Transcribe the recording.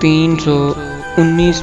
319